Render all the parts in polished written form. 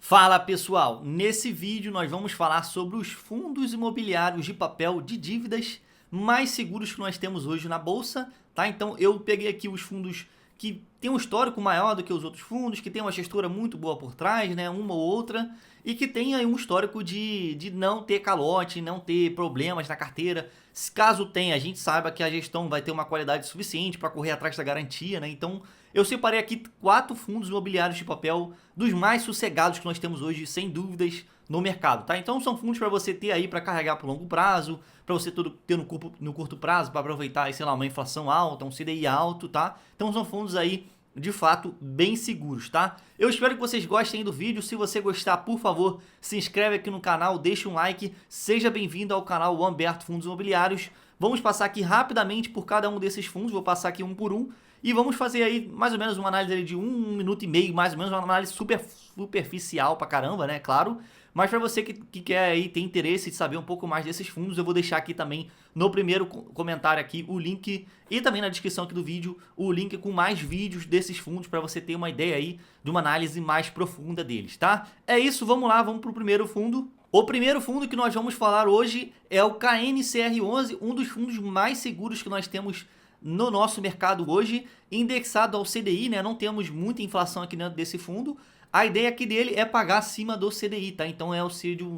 Fala pessoal, nesse vídeo nós vamos falar sobre os fundos imobiliários de papel de dívidas mais seguros que nós temos hoje na bolsa, tá? Então eu peguei aqui os fundos que tem um histórico maior do que os outros fundos, que tem uma gestora muito boa por trás, né? Uma ou outra, e que tem aí um histórico de não ter calote, não ter problemas na carteira. Caso tenha, a gente saiba que a gestão vai ter uma qualidade suficiente para correr atrás da garantia, né? Então eu separei aqui 4 fundos imobiliários de papel dos mais sossegados que nós temos hoje, sem dúvidas, no mercado, tá? Então são fundos para você ter aí para carregar por longo prazo, para você ter no curto prazo, para aproveitar, sei lá, uma inflação alta, um CDI alto, tá? Então são fundos aí, de fato, bem seguros, tá? Eu espero que vocês gostem do vídeo. Se você gostar, por favor, se inscreve aqui no canal, deixa um like, seja bem-vindo ao canal Humberto Fundos Imobiliários. Vamos passar aqui rapidamente por cada um desses fundos, vou passar aqui um por um. E vamos fazer aí mais ou menos uma análise de 1 minuto e meio, mais ou menos, uma análise superficial pra caramba, né? Claro. Mas para você que quer aí, ter interesse de saber um pouco mais desses fundos, eu vou deixar aqui também no primeiro comentário aqui o link e também na descrição aqui do vídeo o link com mais vídeos desses fundos para você ter uma ideia aí de uma análise mais profunda deles, tá? É isso, vamos lá, vamos pro primeiro fundo. O primeiro fundo que nós vamos falar hoje é o KNCR11, um dos fundos mais seguros que nós temos no nosso mercado hoje, indexado ao CDI, né? Não temos muita inflação aqui dentro desse fundo. A ideia aqui dele é pagar acima do CDI, tá? Então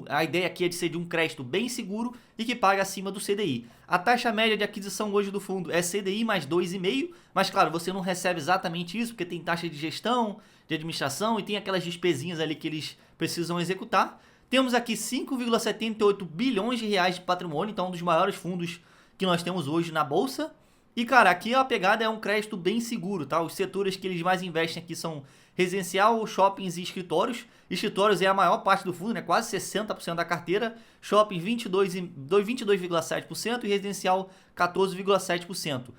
a ideia aqui é de ser de um crédito bem seguro e que paga acima do CDI. A taxa média de aquisição hoje do fundo é CDI mais 2,5, mas claro, você não recebe exatamente isso, porque tem taxa de gestão, de administração e tem aquelas despesinhas ali que eles precisam executar. Temos aqui 5,78 bilhões de reais de patrimônio, então um dos maiores fundos que nós temos hoje na bolsa. E, cara, aqui a pegada é um crédito bem seguro, tá? Os setores que eles mais investem aqui são residencial, shoppings e escritórios. Escritórios é a maior parte do fundo, né? Quase 60% da carteira. Shopping 22,7% e residencial 14,7%.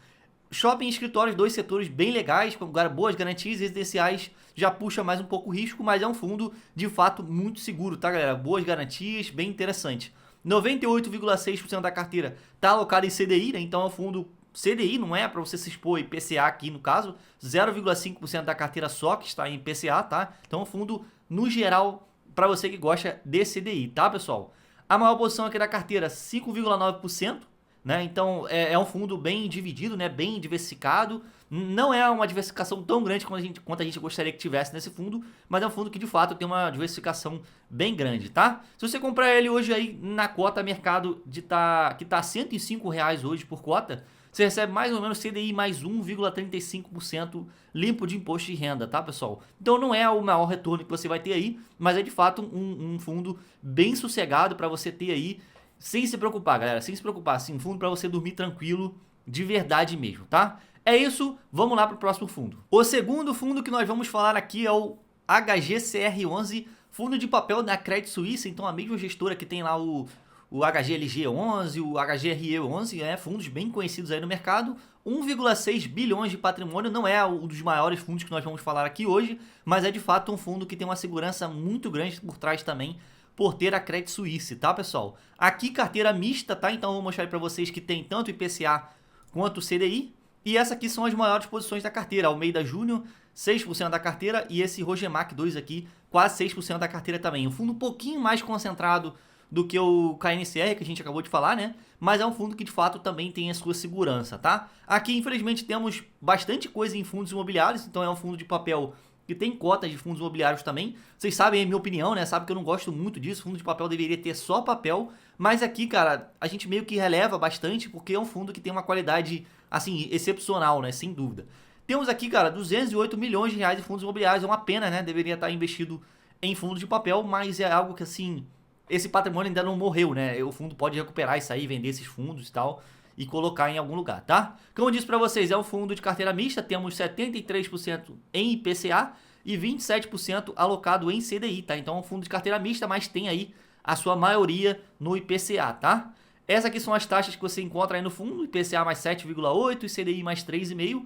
Shopping e escritórios, dois setores bem legais, com boas garantias. Residenciais já puxa mais um pouco o risco, mas é um fundo de fato muito seguro, tá, galera? Boas garantias, bem interessante. 98,6% da carteira está alocada em CDI, né? Então é um fundo CDI, não é para você se expor IPCA aqui no caso, 0,5% da carteira só que está em IPCA, tá? Então, fundo, no geral, para você que gosta de CDI, tá, pessoal? A maior posição aqui da carteira, 5,9%, né? Então, é um fundo bem dividido, né? Bem diversificado. Não é uma diversificação tão grande quanto a gente gostaria que tivesse nesse fundo, mas é um fundo que, de fato, tem uma diversificação bem grande, tá? Se você comprar ele hoje aí na cota mercado que tá R$ 105 hoje por cota, você recebe mais ou menos CDI mais 1,35% limpo de imposto de renda, tá, pessoal? Então não é o maior retorno que você vai ter aí, mas é de fato um fundo bem sossegado para você ter aí, sem se preocupar, galera, sem se preocupar, assim, um fundo para você dormir tranquilo, de verdade mesmo, tá? É isso, vamos lá para o próximo fundo. O segundo fundo que nós vamos falar aqui é o HGCR11, fundo de papel da Credit Suisse, então a mesma gestora que tem lá o HGLG11, o HGRE11, fundos bem conhecidos aí no mercado. 1,6 bilhões de patrimônio, não é um dos maiores fundos que nós vamos falar aqui hoje, mas é de fato um fundo que tem uma segurança muito grande por trás também, por ter a Credit Suisse, tá, pessoal? Aqui carteira mista, tá? Então eu vou mostrar aí para vocês que tem tanto IPCA quanto CDI, e essa aqui são as maiores posições da carteira. Almeida Júnior, 6% da carteira, e esse Rogemac 2 aqui, quase 6% da carteira também. Um fundo um pouquinho mais concentrado do que o KNCR, que a gente acabou de falar, né? Mas é um fundo que, de fato, também tem a sua segurança, tá? Aqui, infelizmente, temos bastante coisa em fundos imobiliários, então é um fundo de papel que tem cotas de fundos imobiliários também. Vocês sabem a minha opinião, né? Sabe que eu não gosto muito disso, fundo de papel deveria ter só papel, mas aqui, cara, a gente meio que releva bastante, porque é um fundo que tem uma qualidade, assim, excepcional, né? Sem dúvida. Temos aqui, cara, 208 milhões de reais em fundos imobiliários, é uma pena, né? Deveria estar investido em fundos de papel, mas é algo que, assim, esse patrimônio ainda não morreu, né? O fundo pode recuperar isso aí, vender esses fundos e tal, e colocar em algum lugar, tá? Como eu disse para vocês, é um fundo de carteira mista, temos 73% em IPCA e 27% alocado em CDI, tá? Então é um fundo de carteira mista, mas tem aí a sua maioria no IPCA, tá? Essas aqui são as taxas que você encontra aí no fundo, IPCA mais 7,8 e CDI mais 3,5.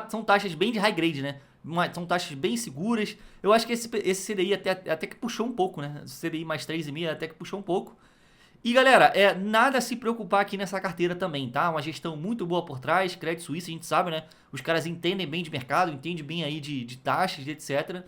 São taxas bem de high grade, né? São taxas bem seguras. Eu acho que esse CDI até que puxou um pouco, né? CDI mais 3,5 até que puxou um pouco. E galera, nada a se preocupar aqui nessa carteira também, tá? Uma gestão muito boa por trás, Credit Suisse, a gente sabe, né? Os caras entendem bem de mercado, entendem bem aí de taxas, etc.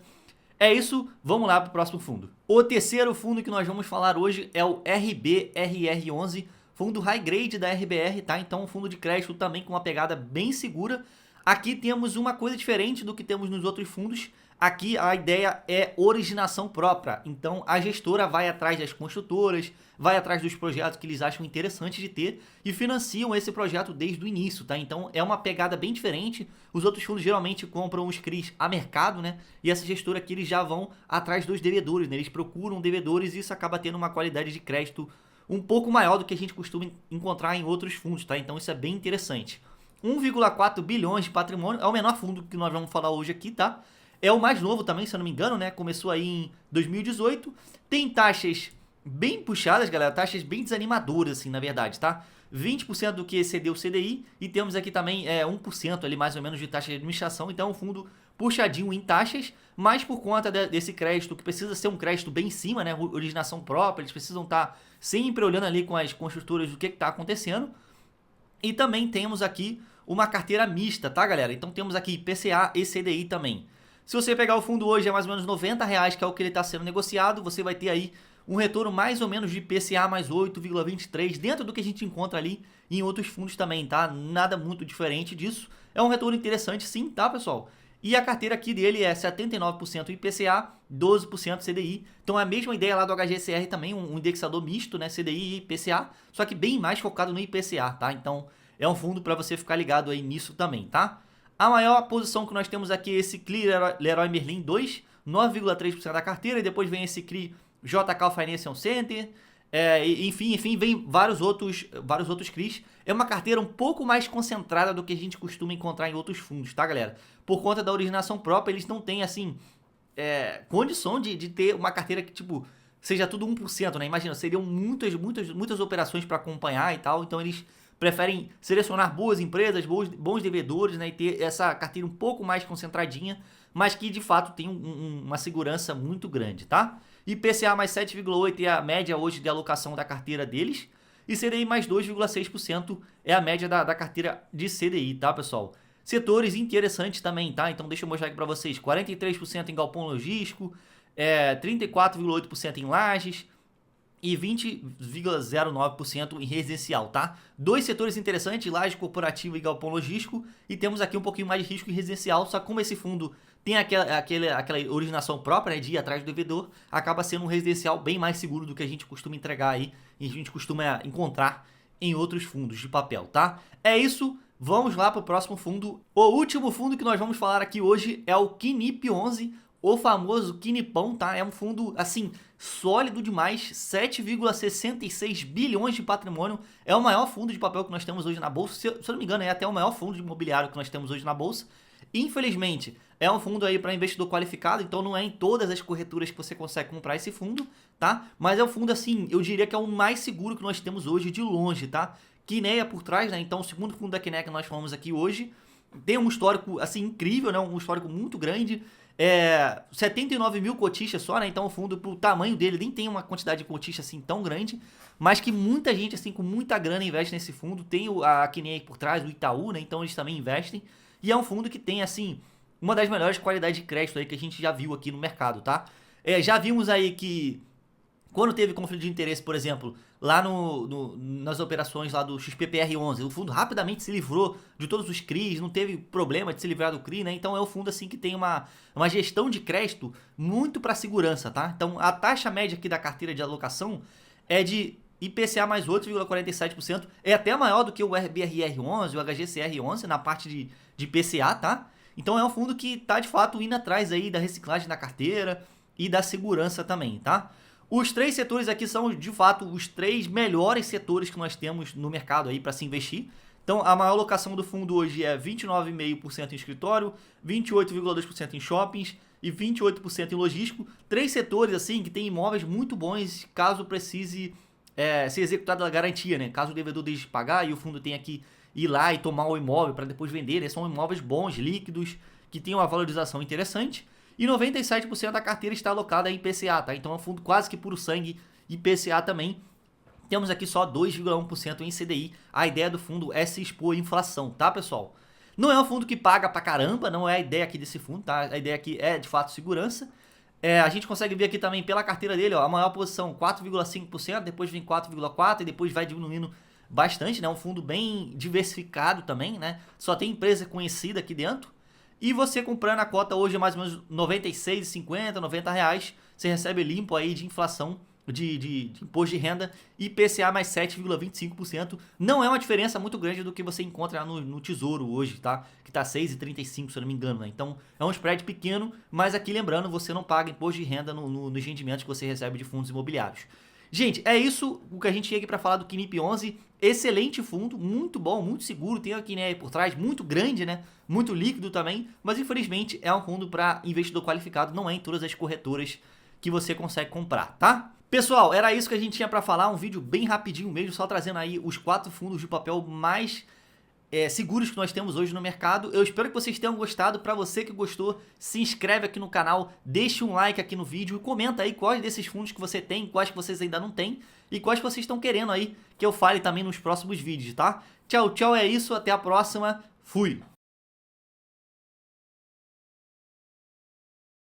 É isso, vamos lá para o próximo fundo. O terceiro fundo que nós vamos falar hoje é o RBRR11, fundo high grade da RBR, tá? Então um fundo de crédito também com uma pegada bem segura. Aqui temos uma coisa diferente do que temos nos outros fundos. Aqui a ideia é originação própria, então a gestora vai atrás das construtoras, vai atrás dos projetos que eles acham interessantes de ter e financiam esse projeto desde o início, tá? Então é uma pegada bem diferente. Os outros fundos geralmente compram os CRIs a mercado, né? E essa gestora aqui eles já vão atrás dos devedores, né? Eles procuram devedores e isso acaba tendo uma qualidade de crédito um pouco maior do que a gente costuma encontrar em outros fundos, tá? Então isso é bem interessante. 1,4 bilhões de patrimônio é o menor fundo que nós vamos falar hoje aqui, tá? É o mais novo também, se eu não me engano, né? Começou aí em 2018. Tem taxas bem puxadas, galera. Taxas bem desanimadoras, assim, na verdade, tá? 20% do que excedeu o CDI. E temos aqui também 1% ali, mais ou menos, de taxa de administração. Então, é um fundo puxadinho em taxas. Mas por conta desse crédito, que precisa ser um crédito bem em cima, né? Originação própria. Eles precisam estar sempre olhando ali com as construtoras o que está acontecendo. E também temos aqui uma carteira mista, tá, galera? Então, temos aqui IPCA e CDI também. Se você pegar o fundo hoje, é mais ou menos R$90, que é o que ele está sendo negociado, você vai ter aí um retorno mais ou menos de IPCA mais 8,23, dentro do que a gente encontra ali em outros fundos também, tá? Nada muito diferente disso. É um retorno interessante sim, tá, pessoal? E a carteira aqui dele é 79% IPCA, 12% CDI. Então é a mesma ideia lá do HGCR também, um indexador misto, né? CDI e IPCA, só que bem mais focado no IPCA, tá? Então é um fundo para você ficar ligado aí nisso também, tá? A maior posição que nós temos aqui é esse CRI Leroy Merlin 2, 9,3% da carteira, e depois vem esse CRI JK Financial Center, enfim, vem vários outros CRIs. É uma carteira um pouco mais concentrada do que a gente costuma encontrar em outros fundos, tá, galera? Por conta da originação própria, eles não têm, assim, condição de ter uma carteira que, tipo, seja tudo 1%, né? Imagina, seriam muitas operações para acompanhar e tal, então eles preferem selecionar boas empresas, bons devedores, né, e ter essa carteira um pouco mais concentradinha, mas que de fato tem uma segurança muito grande, tá? IPCA mais 7,8 é a média hoje de alocação da carteira deles, e CDI mais 2,6% é a média da carteira de CDI, tá, pessoal? Setores interessantes também, tá? Então deixa eu mostrar aqui para vocês, 43% em galpão logístico, 34,8% em lajes, e 20,09% em residencial, tá? Dois setores interessantes, laje corporativa e galpão logístico, e temos aqui um pouquinho mais de risco em residencial, só que como esse fundo tem aquela originação própria, né, de ir atrás do devedor, acaba sendo um residencial bem mais seguro do que a gente costuma entregar aí, e a gente costuma encontrar em outros fundos de papel, tá? É isso, vamos lá para o próximo fundo. O último fundo que nós vamos falar aqui hoje é o Kinip 11, o famoso Kinipão, tá? É um fundo, assim, sólido demais, 7,66 bilhões de patrimônio. É o maior fundo de papel que nós temos hoje na Bolsa. Se eu não me engano, é até o maior fundo de imobiliário que nós temos hoje na Bolsa. Infelizmente, é um fundo aí para investidor qualificado, então não é em todas as corretoras que você consegue comprar esse fundo, tá? Mas é um fundo, assim, eu diria que é o mais seguro que nós temos hoje de longe, tá? Quineia por trás, né? Então, o segundo fundo da Quineia que nós falamos aqui hoje tem um histórico, assim, incrível, né? Um histórico muito grande. 79 mil cotistas só, né? Então o fundo, pro tamanho dele, nem tem uma quantidade de cotistas assim tão grande, mas que muita gente, assim, com muita grana investe nesse fundo. Tem a Kinea por trás, o Itaú, né? Então eles também investem. E é um fundo que tem, assim, uma das melhores qualidades de crédito aí que a gente já viu aqui no mercado, tá? Já vimos aí que quando teve conflito de interesse, por exemplo, lá nas operações lá do XPPR11, o fundo rapidamente se livrou de todos os CRIs, não teve problema de se livrar do CRI, né? Então é um fundo assim que tem uma gestão de crédito muito para segurança, tá? Então a taxa média aqui da carteira de alocação é de IPCA mais 8,47%, é até maior do que o RBRR11, o HGCR11 na parte de IPCA, tá? Então é um fundo que tá de fato indo atrás aí da reciclagem da carteira e da segurança também, tá? Os três setores aqui são, de fato, os três melhores setores que nós temos no mercado aí para se investir. Então, a maior alocação do fundo hoje é 29,5% em escritório, 28,2% em shoppings e 28% em logístico. Três setores, assim, que tem imóveis muito bons caso precise ser executada a garantia, né? Caso o devedor deixe de pagar e o fundo tenha que ir lá e tomar o imóvel para depois vender, né? São imóveis bons, líquidos, que têm uma valorização interessante. E 97% da carteira está alocada em IPCA, tá? Então é um fundo quase que puro sangue IPCA também. Temos aqui só 2,1% em CDI. A ideia do fundo é se expor à inflação, tá, pessoal? Não é um fundo que paga pra caramba, não é a ideia aqui desse fundo, tá? A ideia aqui é, de fato, segurança. A gente consegue ver aqui também pela carteira dele, ó, a maior posição 4,5%, depois vem 4,4% e depois vai diminuindo bastante, né? Um fundo bem diversificado também, né? Só tem empresa conhecida aqui dentro. E você comprando a cota hoje é mais ou menos R$ 96,50, R$ 90, você recebe limpo aí de inflação de imposto de renda IPCA mais 7,25%. Não é uma diferença muito grande do que você encontra no Tesouro hoje, tá? Que tá 6,35, se eu não me engano, né? Então é um spread pequeno, mas aqui lembrando, você não paga imposto de renda nos rendimentos que você recebe de fundos imobiliários. Gente, é isso o que a gente tinha aqui para falar do Kinip 11. Excelente fundo, muito bom, muito seguro. Tem a Kinea aí por trás, muito grande, né? Muito líquido também. Mas infelizmente é um fundo para investidor qualificado, não é em todas as corretoras que você consegue comprar, tá? Pessoal, era isso que a gente tinha para falar. Um vídeo bem rapidinho mesmo, só trazendo aí os 4 fundos de papel mais seguros que nós temos hoje no mercado. Eu espero que vocês tenham gostado. Para você que gostou, se inscreve aqui no canal, deixa um like aqui no vídeo e comenta aí quais desses fundos que você tem, quais que vocês ainda não têm e quais que vocês estão querendo aí que eu fale também nos próximos vídeos, tá? Tchau, tchau, é isso, até a próxima, fui!